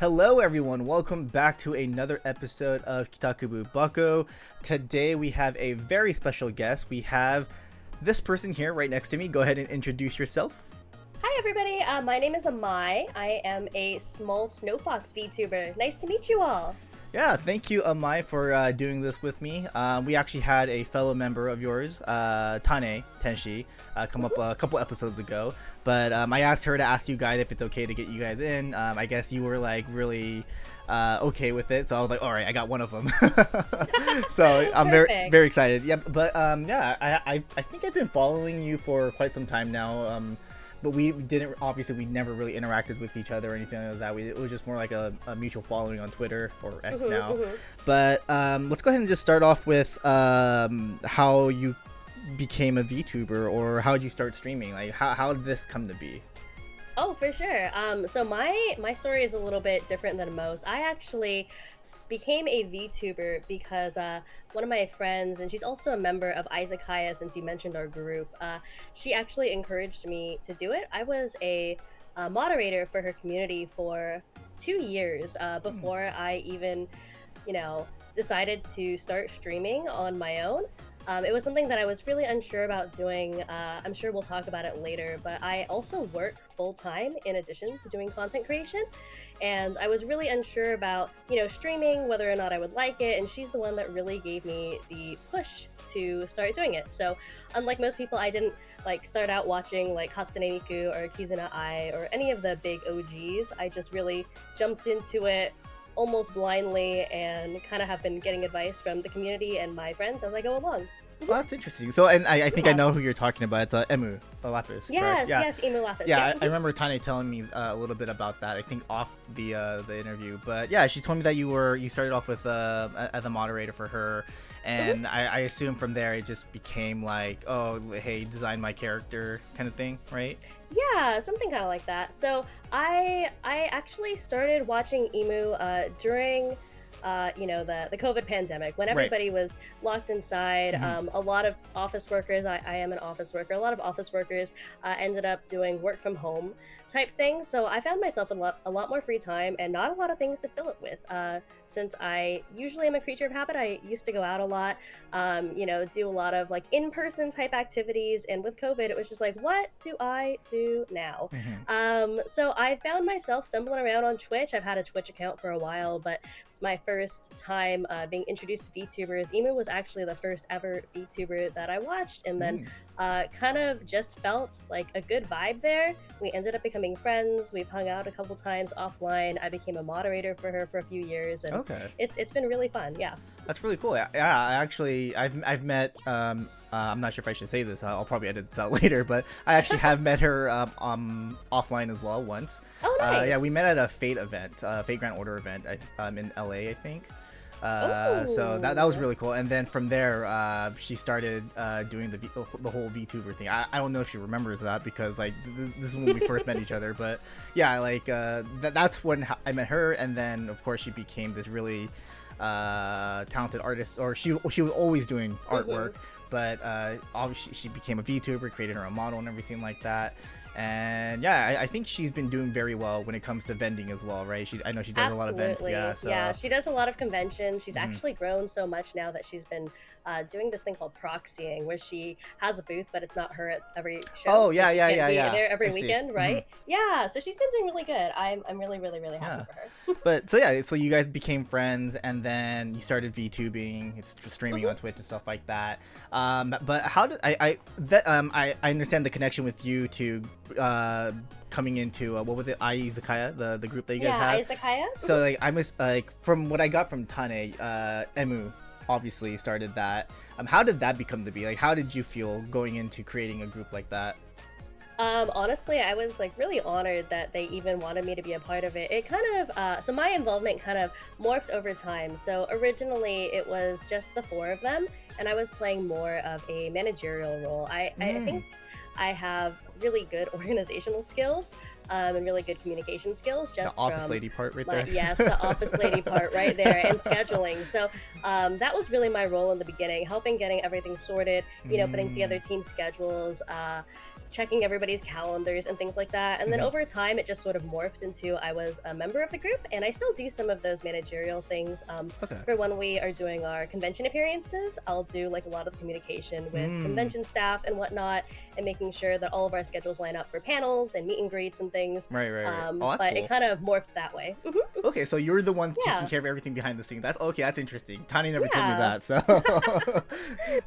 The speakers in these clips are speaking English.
Hello everyone, welcome back to another episode of KITAKUBU Bako. Today we have a very special guest. We have this person here right next to me. Go ahead and introduce yourself. Hi everybody, my name is Amai. I am a small Snowfox VTuber. Nice to meet you all. Yeah, thank you Amai for doing this with me. We actually had a fellow member of yours, Tane Tenshi, come up a couple episodes ago. But I asked her to ask you guys if it's okay to get you guys in. I guess you were like really okay with it, so I was like, all right, I got one of them. So I'm very excited. Yeah, but yeah, I think I've been following you for quite some time now. But we never really interacted with each other or anything like that. It was just more like a mutual following on Twitter or X now. But let's go ahead and just start off with how you became a VTuber, or how did you start streaming? Like how did this come to be? Oh, for sure. So my story is a little bit different than most. I actually became a VTuber because one of my friends, and she's also a member of Izakaya, since you mentioned our group, she actually encouraged me to do it. I was a moderator for her community for 2 years before I even, decided to start streaming on my own. It was something that I was really unsure about doing. I'm sure we'll talk about it later, but I also work full-time in addition to doing content creation. And I was really unsure about, streaming, whether or not I would like it. And she's the one that really gave me the push to start doing it. So unlike most people, I didn't start out watching like Hatsune Miku or Kizuna Ai or any of the big OGs. I just really jumped into it almost blindly and kind of have been getting advice from the community and my friends as I go along. Well, that's interesting. So, and I think I know who you're talking about. It's Emu Lapis. Yes, yeah. yes, Emu Lapis. Yeah, I remember Tane telling me a little bit about that. I think off the interview, but yeah, she told me that you started off with as a moderator for her, and I assume from there it just became like, oh, hey, design my character kind of thing, right? Yeah, something kind of like that. So I actually started watching Emu during the COVID pandemic, when everybody was locked inside. A lot of office workers, I am an office worker, a lot of office workers ended up doing work from home type things. So I found myself a lot more free time and not a lot of things to fill it with. Since I usually am a creature of habit, I used to go out a lot, do a lot of in-person type activities. And with COVID, it was just like, what do I do now? So I found myself stumbling around on Twitch. I've had a Twitch account for a while, but it's my first time being introduced to VTubers. Emu was actually the first ever VTuber that I watched, and then kind of just felt like a good vibe there. We ended up becoming friends. We've hung out a couple times offline. I became a moderator for her for a few years, and it's been really fun. Yeah, that's really cool. Yeah, I've met I'm not sure if I should say this. I'll probably edit this out later, but I actually have met her offline as well once. Oh, nice. Yeah, we met at a Fate event, Fate Grand Order event in LA, I think. So that was really cool. And then from there, she started doing the whole VTuber thing. I don't know if she remembers that, because this is when we first met each other. But yeah, that's when I met her. And then of course she became this really talented artist, or she was always doing artwork. But obviously she became a VTuber, created her own model and everything like that. And yeah, I think she's been doing very well when it comes to vending as well, right? I know she does a lot of vending. Yeah, she does a lot of conventions. She's actually grown so much now that she's been doing this thing called proxying, where she has a booth, but it's not her at every show. Oh, yeah. There every weekend, right? Yeah, so she's been doing really good. I'm really, really, really happy for her. But so you guys became friends, and then you started VTubing. It's streaming on Twitch and stuff like that. But how did I understand the connection with you to coming into what was it, Izakaya, the group that you guys had? Yeah, Izakaya. So I was from what I got from Tane, Emu obviously started that. How did that become to be? How did you feel going into creating a group like that? Honestly, I was really honored that they even wanted me to be a part of it. It kind of, so my involvement kind of morphed over time. So originally it was just the 4 of them, and I was playing more of a managerial role. I think I have really good organizational skills. and really good communication skills The just office from lady part right my there. yes, the office lady part right there and scheduling. So that was really my role in the beginning, helping getting everything sorted, putting together Mm, team schedules, checking everybody's calendars and things like that. And then mhm. over time, it just sort of morphed into I was a member of the group, and I still do some of those managerial things. Okay. For when we are doing our convention appearances, I'll do like a lot of the communication with Mm, convention staff and whatnot, and making sure that all of our schedules line up for panels and meet and greets and things. right, right, right. Oh, that's But it cool. kind of morphed that way. Okay, so you're the one taking Yeah, care of everything behind the scenes. That's okay. That's interesting. Tani never told me yeah, that. So,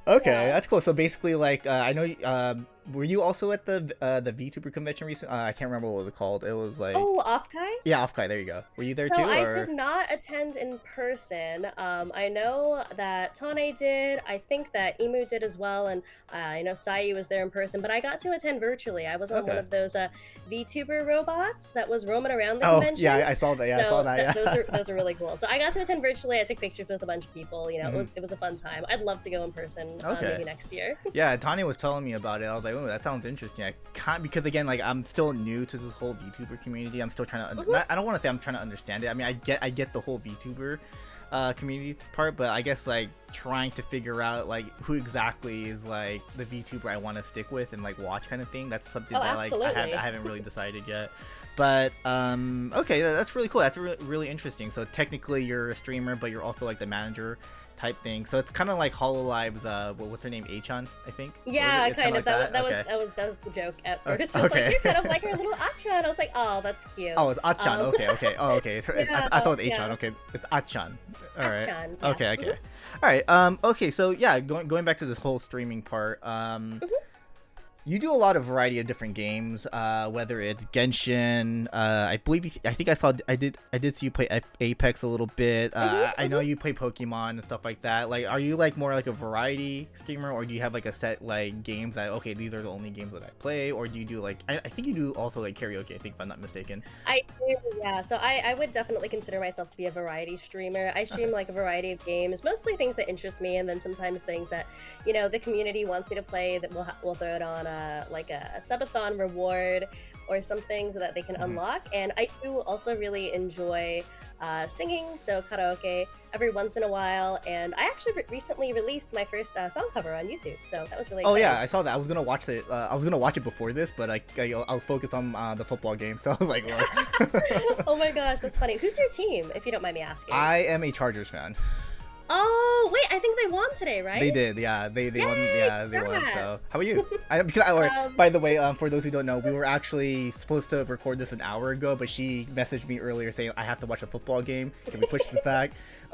okay, yeah. that's cool. So basically, like, I know. Were you also at the VTuber convention recently? I can't remember what it was called. It was like, Oh, Offkai? yeah, Offkai. There you go. Were you there So too, I did or? not attend in person. I know that Tane did. I think that Emu did as well, and I know Sayu was there in person. But I got to attend virtually. I was on one Okay. of those VTuber robots that was roaming around the Oh, yeah, convention. I saw that. Yeah, I saw So that. that, Yeah. those are really cool. So I got to attend virtually. I took pictures with a bunch of people. It Mhm. was a fun time. I'd love to go in person Okay. maybe next year. Yeah, Tanya was telling me about it. I was like, oh, that sounds interesting. I can't because again, like I'm still new to this whole VTuber community. I'm still trying to. Mhm. I don't want to say I'm trying to understand it. I mean, I get the whole VTuber community part, but I guess like trying to figure out like who exactly is like the VTuber I want to stick with and like watch kind of thing. That's something Oh, that like I absolutely. haven't really decided yet. But okay, that's really cool. That's really interesting. So technically you're a streamer, but you're also like the manager type thing. So it's kind of like Hololive's what's her name? Achan, I think. Or is Yeah, it's kind kind of of. like that. Okay. That was the joke at Okay. first. I was like, Okay. "You're kind of like her little Acha," and I was like, "Oh, that's cute." Oh, it's Achan. Um, Okay, okay. Oh, okay. yeah, I thought it was Achan. yeah, Okay, it's Achan. All right. Achan. Yeah. Okay, okay. All right. Okay. So yeah, going back to this whole streaming part. Mhm. You do a lot of variety of different games, whether it's Genshin. I believe I think I did see you play Apex a little bit. Mhm. I know Mhm. you play Pokemon and stuff like that. Like, are you like more like a variety streamer, or do you have like a set like games that okay, these are the only games that I play, or do you do like I think you do also like karaoke? I think if I'm not mistaken. I do, yeah. So I would definitely consider myself to be a variety streamer. I Okay. stream like a variety of games, mostly things that interest me, and then sometimes things that the community wants me to play. That we'll throw it on like a subathon reward or something so that they can Mhm. unlock. And I do also really enjoy singing, so karaoke every once in a while. And I actually recently released my first song cover on YouTube, so that was really Oh yeah, exciting. I saw that. I was gonna watch it. I was gonna watch it before this, but I was focused on the football game, so I was like, well. Oh my gosh, that's funny. Who's your team, if you don't mind me asking? I am a Chargers fan. Oh, wait, I think they won today, They right? did, yeah. They won, Yay, yeah. They won. So, how congrats. about you? Or, Um, by the way, for those who don't know, we were actually supposed to record this an hour ago, but she messaged me earlier saying I have to watch a football game. Can we push this back?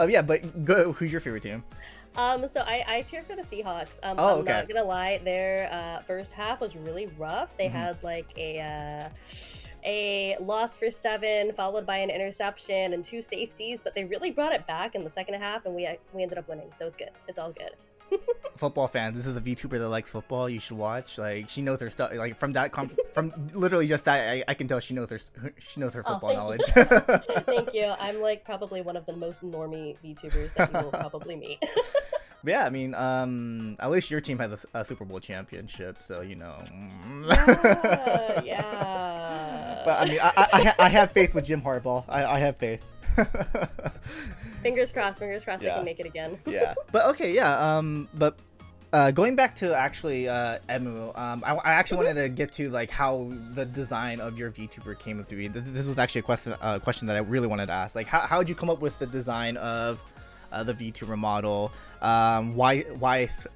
Yeah, but go. Who's your favorite team? so I cheer for the Seahawks. Oh, I'm okay. not gonna lie, their first half was really rough. They Hmm. had like a loss for 7, followed by an interception and 2 safeties, but they really brought it back in the second half, and we ended up winning. So it's good. It's all good. Football fans. This is a VTuber that likes football. You should watch. Like she knows her stuff. Like from that, from literally just that, I can tell she knows her Oh, football thank you. knowledge. Thank you. I'm like probably one of the most normie VTubers that you will probably meet. But yeah, I mean, at least your team has a Super Bowl championship, so you know. Yeah, But I yeah. mean, I have faith with Jim Harbaugh. I have faith. Fingers crossed they Yeah. can make it again. Yeah. But okay, yeah. But going back to actually Emu, I actually wanted to get to like how the design of your VTuber came up to be. This was actually a question that I really wanted to ask. Like, how did you come up with the design of the VTuber model? Why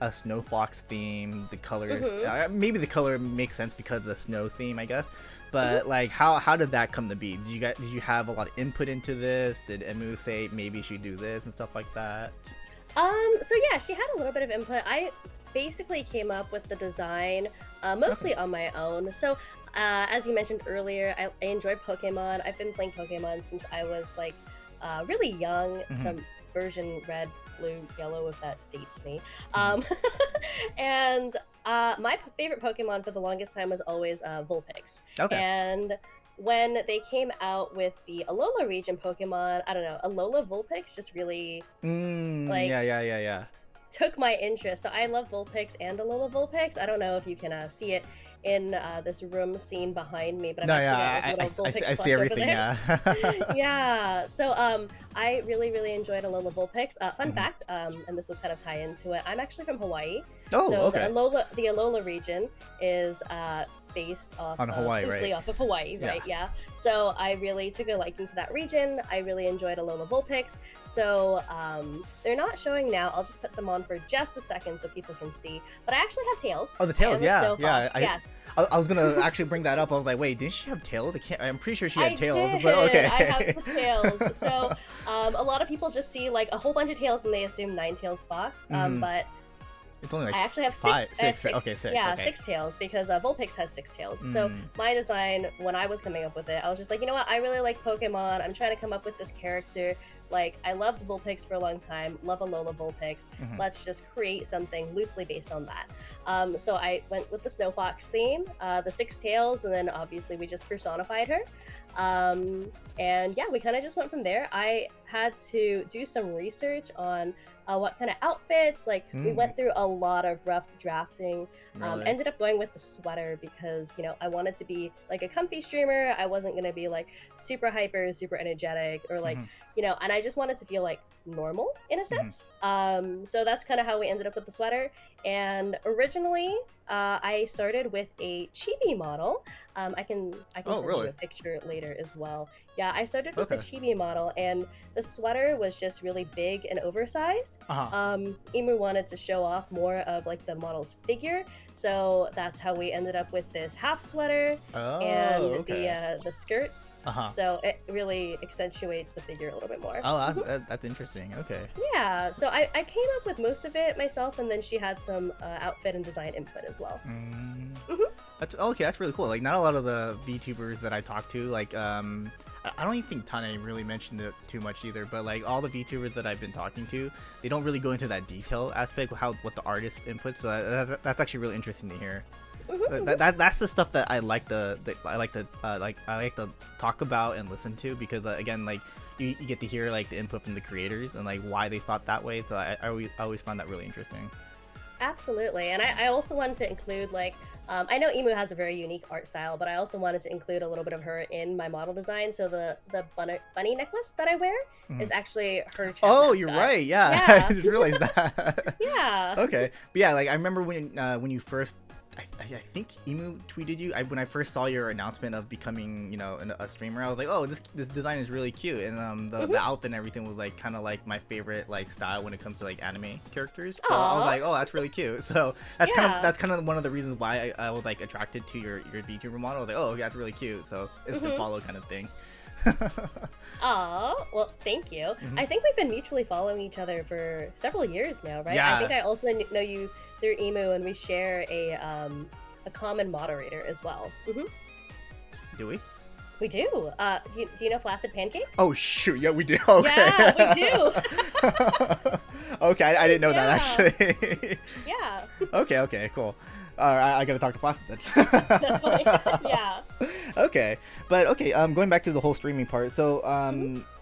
a Snowfox theme? The colors, Mhm. maybe the color makes sense because of the snow theme, I guess. Mhm. But like, how did that come to be? Did you have a lot of input into this? Did Emu say maybe you should do this and stuff like that? So yeah, she had a little bit of input. I basically came up with the design mostly on my own. So, as you mentioned earlier, I enjoy Pokemon. I've been playing Pokemon since I was like really young. Mhm. Some version red, blue, yellow, if that dates me. Mhm. Um, and my favorite Pokemon for the longest time was always Vulpix. Okay. And when they came out with the Alola region Pokemon, I don't know, Alola Vulpix just really like Yeah. took my interest. So I love Vulpix and Alola Vulpix. I don't know if you can see it in this room scene behind me, but I've No, actually got yeah, like little Vulpix I plush see over everything. there. Yeah. Yeah, so I really enjoyed Alola Vulpix. Fun fact, and this will kind of tie into it. I'm actually from Hawaii, Oh, so okay. the Alola region is based off On Hawaii, loosely right? off of Hawaii, right? Yeah. Yeah. So I really took a liking to that region. I really enjoyed Alola Vulpix. So they're not showing now. I'll just put them on for just a second so people can see. But I actually have tails. Oh, the I tails, am a yeah, Snowfox. yeah. Yes. I was gonna actually bring that up. I was like, wait, didn't she have tails? I'm pretty sure she had I tails, did. but okay. I have the tails. So a lot of people just see like a whole bunch of tails and they assume Ninetales Fox. But It's only like I actually have six. six. Okay, six. Yeah, okay. 6 tails because Vulpix has 6 tails. So my design, when I was coming up with it, I was just like, you know what? I really like Pokemon. I'm trying to come up with this character. Like, I loved Vulpix for a long time. Love Alola Vulpix. Let's just create something loosely based on that. So I went with the Snowfox theme, the 6 tails, and then obviously we just personified her. And yeah, we kind of just went from there. I had to do some research on what kind of outfits. Like, we went through a lot of rough drafting. Really? Ended up going with the sweater because, you know, I wanted to be like a comfy streamer. I wasn't going to be like super hyper, super energetic, or like, you know, and I just wanted to feel like normal in a sense. So that's kind of how we ended up with the sweater. And originally, I started with a chibi model. I can send you a picture later as well. Yeah, I started with the chibi model, and the sweater was just really big and oversized. Emu wanted to show off more of like the model's figure, so that's how we ended up with this half sweater and the skirt. So it really accentuates the figure a little bit more. Oh, that's interesting. Okay. Yeah, so I came up with most of it myself, and then she had some outfit and design input as well. That's okay. That's really cool. Like, not a lot of the VTubers that I talk to, like, I don't even think Tane really mentioned it too much either. But like all the VTubers that I've been talking to, they don't really go into that detail aspect, what the artist inputs. So that's actually really interesting to hear. That's the stuff that I like to talk about and listen to, because again, like you get to hear like the input from the creators and like why they thought that way. So I always find that really interesting. Absolutely, and I also wanted to include like I know Emu has a very unique art style, but I also wanted to include a little bit of her in my model design. So the bunny necklace that I wear is actually her. Oh, you're right. Yeah. I just realized that. Yeah. Okay, but yeah, like I remember when you first. I think Emu tweeted you when I first saw your announcement of becoming, you know, a streamer. I was like, oh, this design is really cute, and the outfit and everything was like kind of like my favorite like style when it comes to like anime characters. So I was like, oh, that's really cute. So that's kind of one of the reasons why I was like attracted to your VTuber model. I was like, oh, that's really cute. So instant follow kind of thing. Aw, well, thank you. I think we've been mutually following each other for several years now, right? Yeah. I think I also know you through Emu, and we share a common moderator as well. Do we? We do. Do you know Flaccid Pancake? Oh shoot, yeah, we do. Okay. Yeah, we do. Okay, I didn't know that actually. Yeah. Okay, cool. I gotta talk to Flaccid then. That's funny. Yeah. Okay, but okay. Going back to the whole streaming part. So,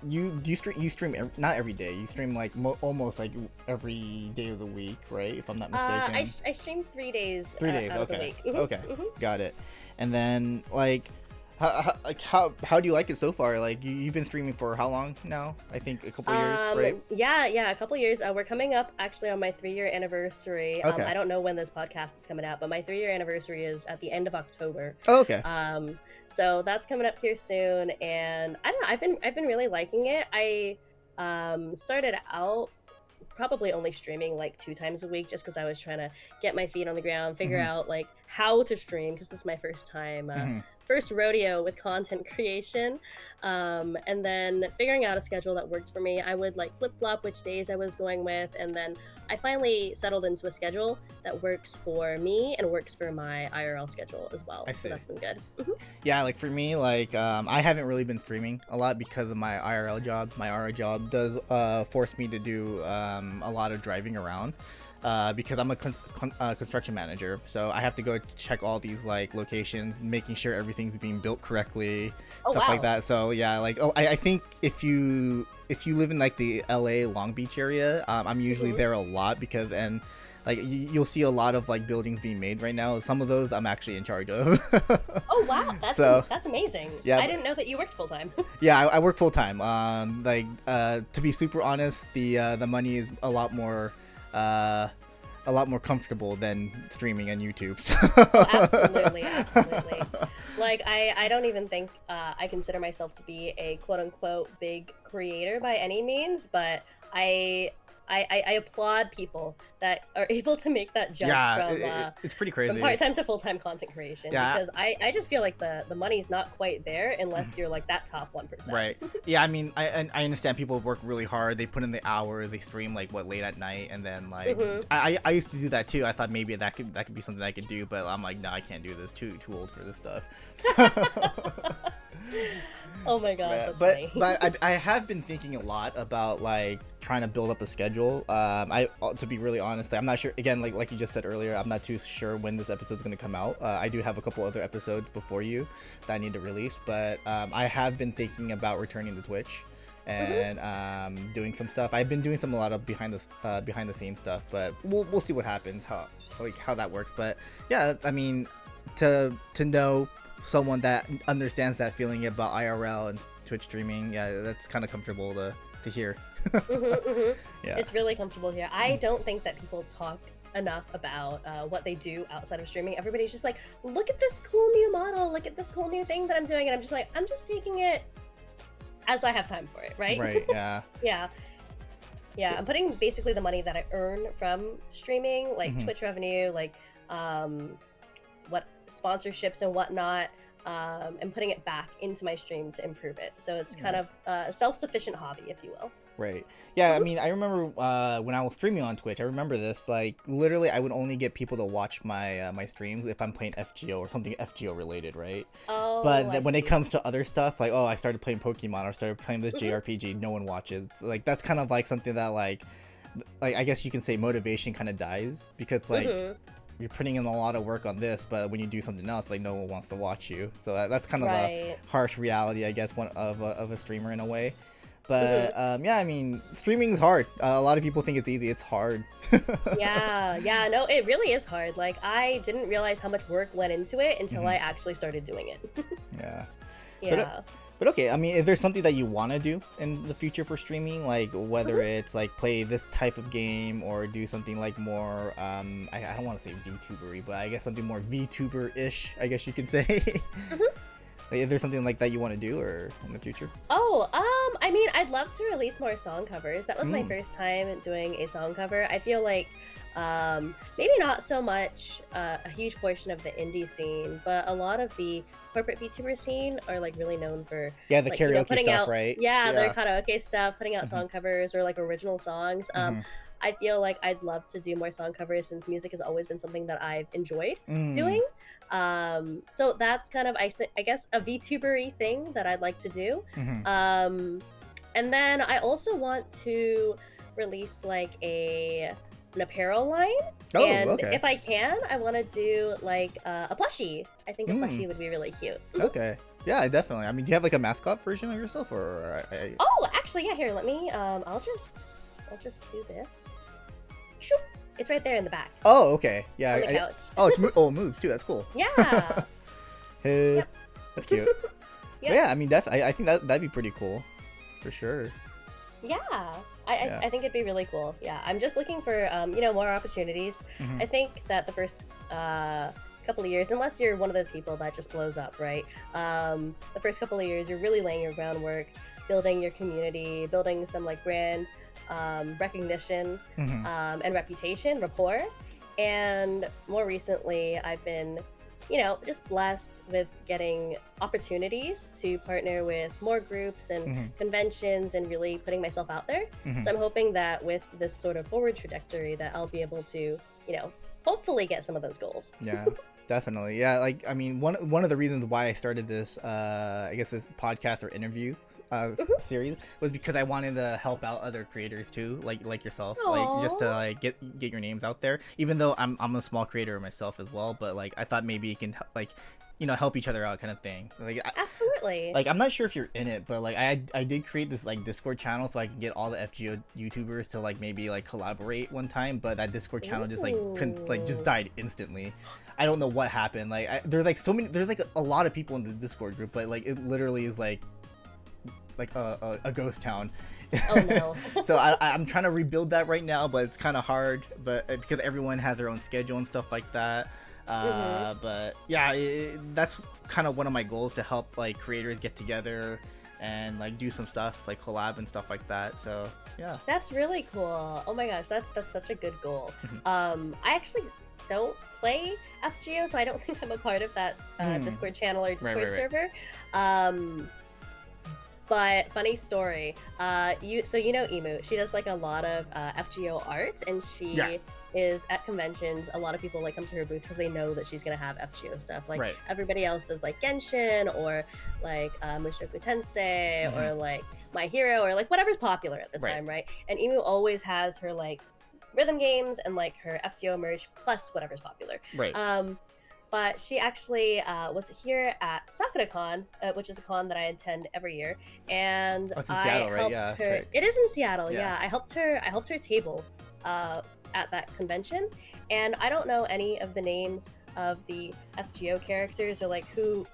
you stream not every day. You stream like almost like every day of the week, right? If I'm not mistaken. I stream 3 days. 3 days. Out Okay. of the week. Okay. Got it. And then like. How do you like it so far? Like you've been streaming for how long now? I think a couple years, right? Yeah, a couple years. We're coming up actually on my 3-year anniversary. Okay. I don't know when this podcast is coming out, but my 3-year anniversary is at the end of October. Oh, okay. So that's coming up here soon, and I don't know. I've been really liking it. I started out probably only streaming like 2 times a week just because I was trying to get my feet on the ground, figure out like how to stream, because this is my first time. First rodeo with content creation, and then figuring out a schedule that worked for me. I would like flip-flop which days I was going with, and then I finally settled into a schedule that works for me and works for my IRL schedule as well. I see. So that's been good. Yeah, like for me, like I haven't really been streaming a lot because of my IRL job. My IRL job does force me to do a lot of driving around. because I'm a construction manager, so I have to go check all these like locations, making sure everything's being built correctly, stuff like that. So yeah, like I think if you live in like the LA Long Beach area, I'm usually there a lot because like you'll see a lot of like buildings being made right now. Some of those I'm actually in charge of. Oh wow, that's amazing. Yeah, I didn't know that you worked full time. Yeah, I work full time. Like to be super honest, the money is a lot more comfortable than streaming on YouTube. So. Oh, absolutely. Like I don't even think I consider myself to be a quote unquote big creator by any means, but I applaud people that are able to make that jump from it's pretty crazy. From part-time to full-time content creation. Yeah. Because I just feel like the money's not quite there unless you're like that top 1%. Right. Yeah, I mean, I understand people work really hard. They put in the hours. They stream like late at night, and then like I used to do that too. I thought maybe that could be something I could do, but I'm like, no, I can't do this. Too old for this stuff. Oh my god, that's funny. But I have been thinking a lot about like trying to build up a schedule. To be really honest, I'm not sure. Again, like you just said earlier, I'm not too sure when this episode's going to come out. I do have a couple other episodes before you that I need to release, but I have been thinking about returning to Twitch and doing some stuff. I've been doing a lot of behind the scenes stuff, but we'll see what happens, how that works. But yeah, I mean, to know someone that understands that feeling about IRL and Twitch streaming, yeah, that's kind of comfortable to hear. Yeah, it's really comfortable here. I don't think that people talk enough about what they do outside of streaming. Everybody's just like, look at this cool new model, look at this cool new thing that I'm doing, and I'm just like, I'm just taking it as I have time for it, right? Right. Yeah. Yeah, I'm putting basically the money that I earn from streaming, like Twitch revenue, like what sponsorships and whatnot, and putting it back into my stream to improve it. So it's kind of a self-sufficient hobby, if you will. Right. Yeah, I mean, I remember when I was streaming on Twitch, I remember this, like, literally I would only get people to watch my my streams if I'm playing FGO or something FGO related, right? Oh, but when it comes to other stuff, like, oh, I started playing Pokemon or started playing this JRPG, no one watches. Like, that's kind of like something that, like I guess you can say motivation kind of dies, because, like, you're putting in a lot of work on this, but when you do something else, like, no one wants to watch you. So that's kind of a harsh reality, I guess, of a streamer in a way. But yeah, I mean, streaming is hard. A lot of people think it's easy. It's hard. yeah, no, it really is hard. Like, I didn't realize how much work went into it until I actually started doing it. Yeah. But okay, I mean, is there something that you want to do in the future for streaming? Like, whether it's like play this type of game or do something like more, I don't want to say VTuber-y, but I guess something more VTuber-ish, I guess you could say. Like, is there something like that you want to do or in the future? Oh, I mean, I'd love to release more song covers. That was my first time doing a song cover. I feel like maybe not so much a huge portion of the indie scene, but a lot of the corporate VTuber scene are like really known for the like, karaoke putting stuff, out, right? Yeah, their karaoke stuff, putting out song covers or like original songs. I feel like I'd love to do more song covers since music has always been something that I've enjoyed doing. So that's kind of, I guess, a VTuber-y thing that I'd like to do. And then I also want to release like an apparel line. And if I can, I want to do like a plushie. I think a plushie would be really cute. Okay. Yeah, definitely. I mean, do you have like a mascot version of yourself, or? Oh, actually, yeah. Here, let me. I'll just do this. Shoop. It's right there in the back. Oh, okay. Yeah. On the couch. It moves too. That's cool. Yeah. Hey, that's cute. Yeah, I mean, I think that'd be pretty cool, for sure. Yeah. I think it'd be really cool. Yeah, I'm just looking for more opportunities. I think that the first couple of years, unless you're one of those people that just blows up, right? The first couple of years, you're really laying your groundwork, building your community, building some like brand recognition and reputation, rapport. And more recently, I've been just blessed with getting opportunities to partner with more groups and conventions and really putting myself out there. So I'm hoping that with this sort of forward trajectory that I'll be able to, hopefully get some of those goals. Yeah. Definitely. Yeah, like I mean one of the reasons why I started this I guess this podcast or interview series was because I wanted to help out other creators too, like yourself, like just to Aww. like get your names out there. Even though I'm a small creator myself as well, but like I thought maybe you can like help each other out kind of thing. Absolutely. Like I'm not sure if you're in it, but like I did create this like Discord channel so I can get all the FGO YouTubers to like maybe like collaborate one time, but that Discord channel just like couldn't like just Ooh. died instantly. I don't know what happened. Like there's like so many, there's like a lot of people in the Discord group, but like it literally is like a ghost town. Oh no. So I'm trying to rebuild that right now, but it's kind of hard, but because everyone has their own schedule and stuff like that. But yeah, that's kind of one of my goals, to help like creators get together and like do some stuff like collab and stuff like that. So yeah, That's really cool. Oh my gosh, that's such a good goal. I actually don't play FGO, so I don't think I'm a part of that Discord channel or Discord right. server. But funny story, you know Emu, she does like a lot of FGO art, and she is at conventions. A lot of people like come to her booth because they know that she's gonna have FGO stuff. Like everybody else does like Genshin or like Mushoku Tensei or like My Hero or like whatever's popular at the time, right? And Emu always has her like rhythm games and like her FGO merch plus whatever's popular. But she actually was here at SakuraCon, which is a con that I attend every year, and it's in I Seattle, right? helped Yeah, her. right. It is in Seattle. Yeah, I helped her table at that convention, and I don't know any of the names of the FGO characters or like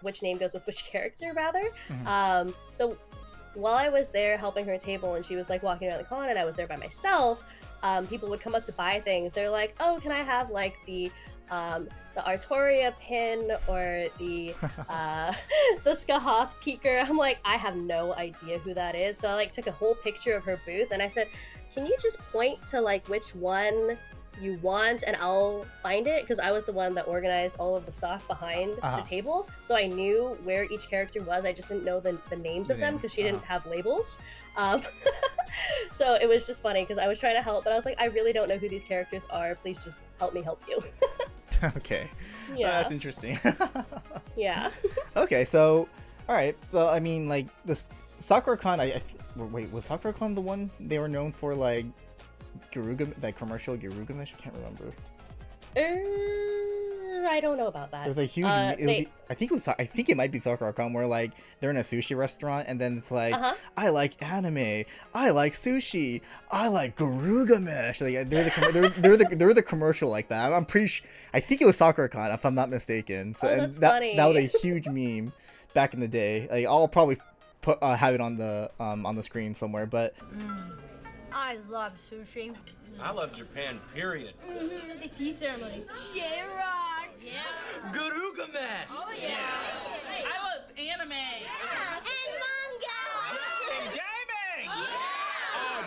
which name goes with which character rather. So while I was there helping her table, and she was like walking around the con, and I was there by myself, people would come up to buy things. They're like, "Oh, can I have like the Artoria pin or the the Skahoth Keeker?" I'm like, I have no idea who that is. So I like took a whole picture of her booth, and I said, "Can you just point to like which one you want, and I'll find it?" Because I was the one that organized all of the stuff behind the table, so I knew where each character was. I just didn't know the names of them because she didn't have labels. So it was just funny because I was trying to help, but I was like, I really don't know who these characters are. Please just help me help you. Okay. Yeah. That's interesting. Yeah. Okay, so all right. So I mean, like this SakuraCon, wait, was SakuraCon the one they were known for, like that commercial Gilgamesh? I can't remember. I don't know about that. There's a huge. I think it might be SakuraCon, where like they're in a sushi restaurant, and then it's like, I like anime, I like sushi, I like Gilgamesh. Like they're the commercial like that. I'm pretty sure. I think it was SakuraCon, if I'm not mistaken. So that's funny. That was a huge meme back in the day. Like I'll probably have it on the screen somewhere, but. I love sushi. I love Japan, period. The tea ceremonies. J-Rock! Yeah. Gilgamesh! Oh, yeah. I love anime! Yeah. And manga! And gaming!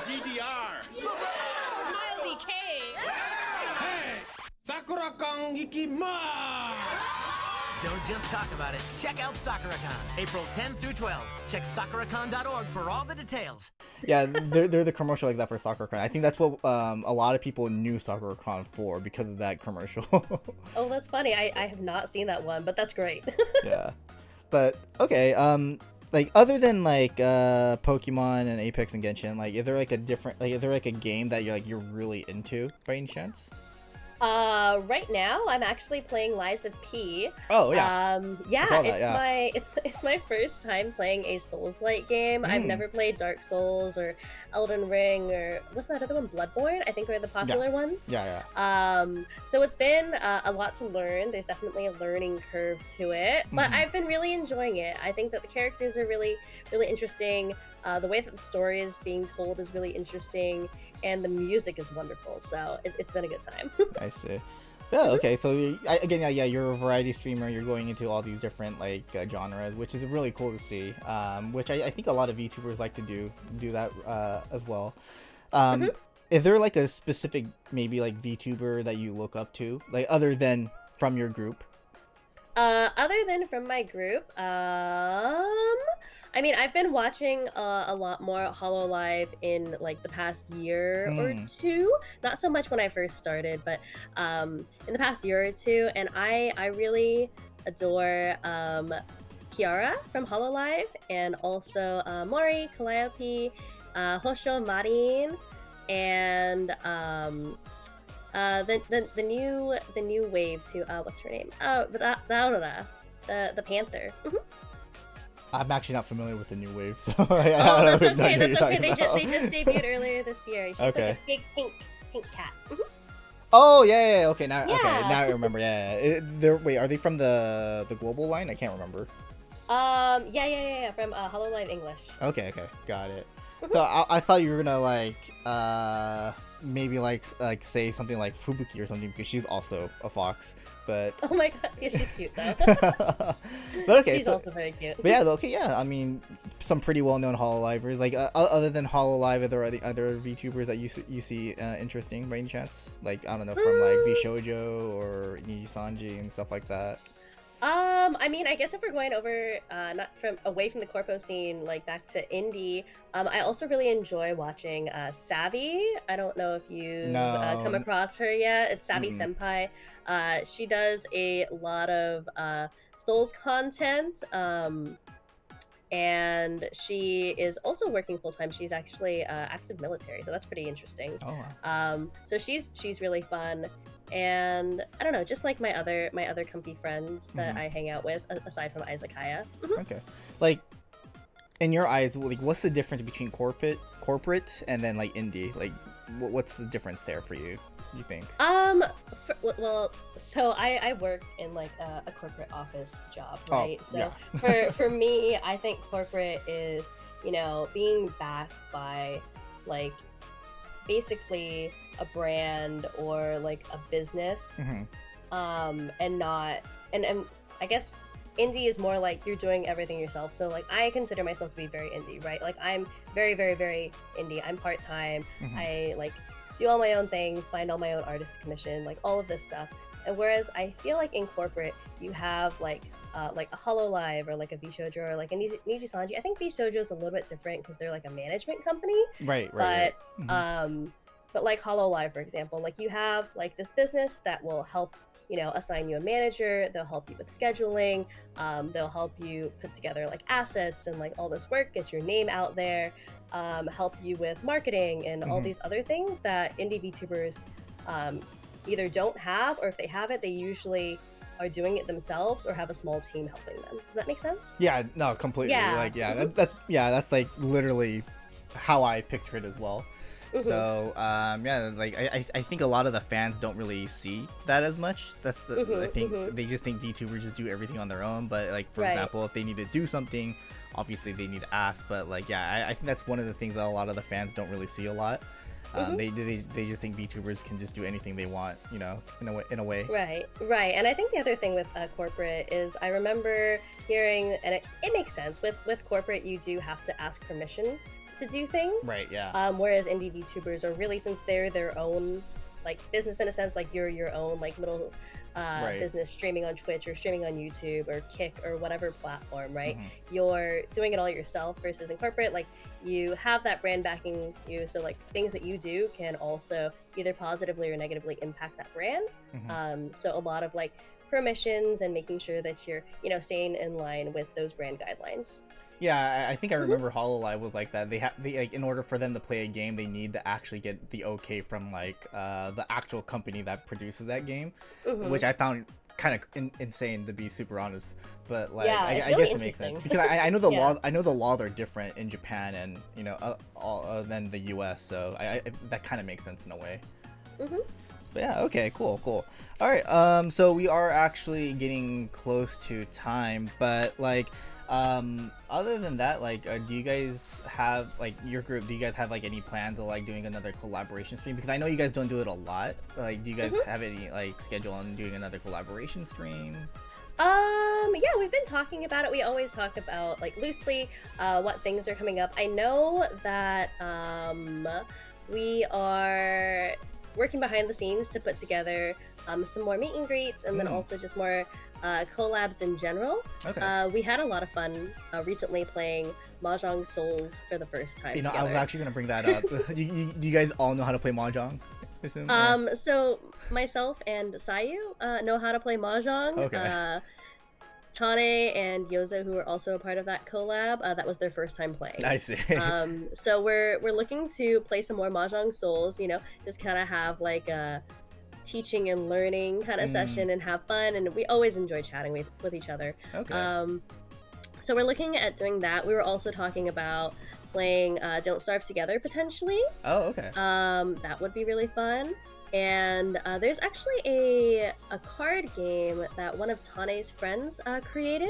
DDR! Smiley K! Hey! Sakura-kan ikimasu! Don't just talk about it. Check out SakuraCon, April 10 through 12. Check sakuracon.org for all the details. Yeah, they're the commercial like that for SakuraCon. I think that's what a lot of people knew SakuraCon for, because of that commercial. Oh, that's funny. I have not seen that one, but that's great. Yeah, but okay. Like other than like Pokemon and Apex and Genshin, like is there like a game that you're really into by any chance? Right now I'm actually playing Lies of P. Oh yeah. It's my first time playing a Souls-like game. I've never played Dark Souls or Elden Ring, or what's that other one? Bloodborne, I think, are the popular ones. Yeah. So it's been a lot to learn. There's definitely a learning curve to it, but I've been really enjoying it. I think that the characters are really, really interesting. The way that the story is being told is really interesting, and the music is wonderful. So it's been a good time. I see. So okay, so you're a variety streamer. You're going into all these different like genres, which is really cool to see. Which I think a lot of VTubers like to do that as well. Is there like a specific maybe like VTuber that you look up to, like other than from your group? Other than from my group, I mean, I've been watching a lot more Hollow Live in like the past year or two. Not so much when I first started, but in the past year or two, and I really adore Kiara from Hollow Live, and also Mori, Calliope, Hosho, Marin, and the new wave too. What's her name? Oh, the Panther. I'm actually not familiar with the new wave, so Oh, I that's don't know okay. what That's you're okay. talking about. They just debuted earlier this year. She's Okay. like a big pink cat. Oh yeah. Okay, now Yeah. I remember. Yeah. Wait, are they from the global line? I can't remember. Yeah. From Hollow Live English. Okay, got it. So I thought you were gonna like maybe like say something like Fubuki or something because she's also a fox, but Oh my god, yeah, she's cute though. but okay, She's also very cute. but yeah, okay, yeah. I mean, some pretty well-known Hololivers. Like other than Hololive, are there any other VTubers that you see interesting by any chance? Like I don't know, from like VShojo or Niji Sanji and stuff like that. I mean, I guess if we're going over, not from away from the corpo scene, like back to indie, I also really enjoy watching Savvy. I don't know if you've come across her yet. It's Savvy Senpai. She does a lot of Souls content, and she is also working full time. She's actually active military, so that's pretty interesting. Oh wow. So she's really fun. And I don't know, just like my other comfy friends that I hang out with, aside from Izakaya. Okay, like in your eyes, like what's the difference between corporate and then like indie? Like what's the difference there for you? You think? Well, so I work in like a corporate office job, right? Yeah. for me, I think corporate is, you know, being backed by like basically a brand or like a business, and not and I guess indie is more like you're doing everything yourself. So like I consider myself to be very indie, right? Like I'm very indie. I'm part-time. I like do all my own things, find all my own artist commission, like all of this stuff. And whereas I feel like in corporate you have like a Hollow Live or like a VShojo or like a Niji Sanji. I think VShojo is a little bit different because they're like a management company, Right. but like Hollow Live, for example, like you have like this business that will help, you know, assign you a manager. They'll help you with scheduling. They'll help you put together like assets and like all this work, get your name out there, help you with marketing and all these other things that indie VTubers either don't have, or if they have it, they usually are doing it themselves or have a small team helping them. Does that make sense? Yeah, no, completely. Yeah. Like, yeah, that's like literally how I picture it as well. So, yeah, like I think a lot of the fans don't really see that as much. That's the I think they just think VTubers just do everything on their own. But like for example, if they need to do something, obviously they need to ask. But like, yeah, I think that's one of the things that a lot of the fans don't really see a lot. They just think VTubers can just do anything they want, you know, in a way. Right. And I think the other thing with corporate is I remember hearing, and it makes sense, with corporate you do have to ask permission to do things. Right, yeah. Whereas indie VTubers are really, since they're their own like business in a sense, like you're your own like little business streaming on Twitch or streaming on YouTube or Kick or whatever platform, right? You're doing it all yourself versus in corporate, like you have that brand backing you, so like things that you do can also either positively or negatively impact that brand. So a lot of like permissions and making sure that you're, you know, staying in line with those brand guidelines. Yeah, I think I remember Hololive was like that. They like in order for them to play a game, they need to actually get the okay from like the actual company that produces that game, which I found kind of insane, to be super honest. But like, yeah, I really guess it makes sense because I know the law. I know the laws are different in Japan and, you know, than the U.S. So that kind of makes sense in a way. But yeah, okay, cool. All right, so we are actually getting close to time, but like. Other than that, like, do you guys have, like, your group, do you guys have, like, any plans of, like, doing another collaboration stream? Because I know you guys don't do it a lot. Like, do you guys have any, like, schedule on doing another collaboration stream? Yeah, we've been talking about it. We always talk about, like, loosely, what things are coming up. I know that, we are working behind the scenes to put together some more meet and greets, and then also just more collabs in general. Okay. We had a lot of fun recently playing Mahjong Souls for the first time. You know, together. I was actually gonna bring that up. You guys all know how to play mahjong? I assume? So myself and Sayu know how to play Mahjong. Okay. Tane and Yozo, who are also a part of that collab, that was their first time playing. I see. So we're looking to play some more Mahjong Souls, you know, just kind of have like a teaching and learning kind of session and have fun, and we always enjoy chatting with each other. Okay. So we're looking at doing that. We were also talking about playing Don't Starve Together potentially. Oh, okay. That would be really fun. And there's actually a card game that one of Tane's friends created.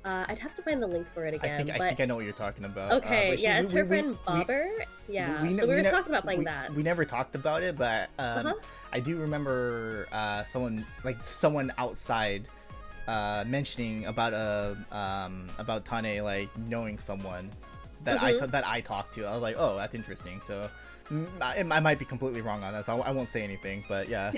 I'd have to find the link for it again. I think I know what you're talking about. Okay, but it's her friend Bobber. Yeah, so we were talking about playing that. We never talked about it, but I do remember someone outside mentioning about Tane like knowing someone that I talked to. I was like, oh, that's interesting. So I might be completely wrong on that, so I won't say anything. But yeah.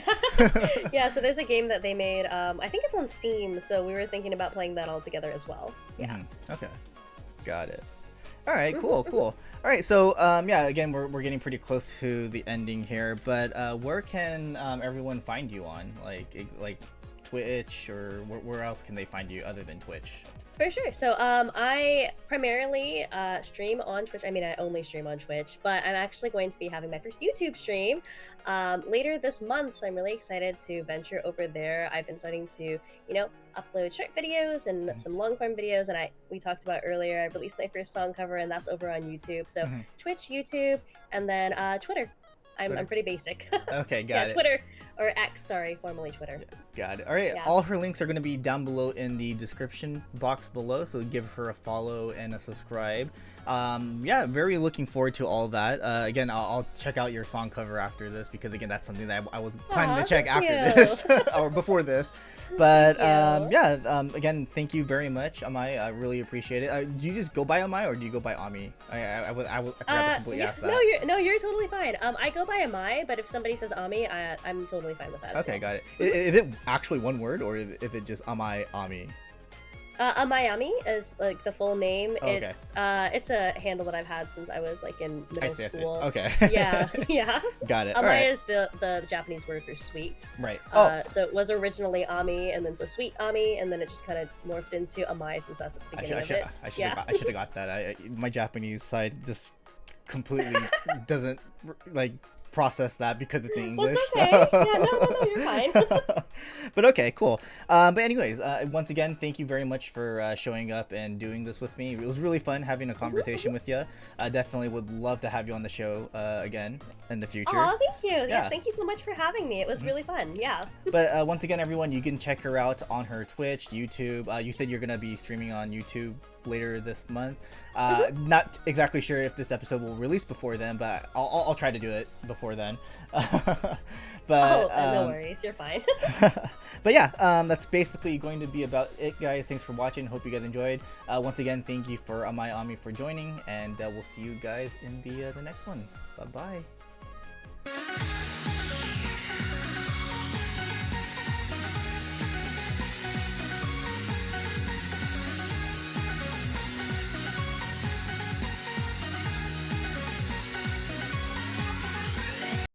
Yeah. So there's a game that they made. I think it's on Steam. So we were thinking about playing that all together as well. Yeah. Okay. Got it. All right. Cool. All right. So yeah. Again, we're getting pretty close to the ending here. But where can everyone find you on? Like Twitch, or where else can they find you other than Twitch? For sure. So I primarily stream on Twitch. I mean, I only stream on Twitch, but I'm actually going to be having my first YouTube stream later this month. So I'm really excited to venture over there. I've been starting to, you know, upload short videos and some long form videos. And we talked about earlier, I released my first song cover, and that's over on YouTube. So Twitch, YouTube, and then Twitter. I'm pretty basic. Okay, got it. Twitter, or X, sorry, formerly Twitter. Got it. All right, all her links are going to be down below in the description box below, so give her a follow and a subscribe. Yeah, very looking forward to all that. Again, I'll check out your song cover after this, because again, that's something that I was planning to check after this or before this. But yeah, again, thank you very much, Amai. I really appreciate it. Do you just go by Amai, or do you go by Ami? I forgot to completely ask that. No, you're totally fine. I go by Amai, but if somebody says Ami, I'm totally fine with that. Okay, got it. Is it actually one word, or is it just Amai, Ami? Amaiami is like the full name. Oh, okay. It's a handle that I've had since I was like in middle school. Okay. Yeah. Got it. Amai is the Japanese word for sweet. Right. So it was originally Ami, and then so sweet Ami, and then it just kind of morphed into Amai, since that's at the beginning of it. I should have got that. My Japanese side just completely doesn't like process that because it's in English. Well, it's okay. Yeah, no, you're fine. But okay, cool. But anyways, once again, thank you very much for showing up and doing this with me. It was really fun having a conversation with you. I definitely would love to have you on the show again in the future. Oh, thank you. Yeah. Yes, thank you so much for having me. It was really fun. Yeah. But once again, everyone, you can check her out on her Twitch, YouTube. You said you're going to be streaming on YouTube later this month. Not exactly sure if this episode will release before then, but I'll try to do it before then. But no worries, you're fine. But yeah, that's basically going to be about it, guys. Thanks for watching. Hope you guys enjoyed. Once again, thank you for Amaiami for joining, and we'll see you guys in the next one. Bye bye.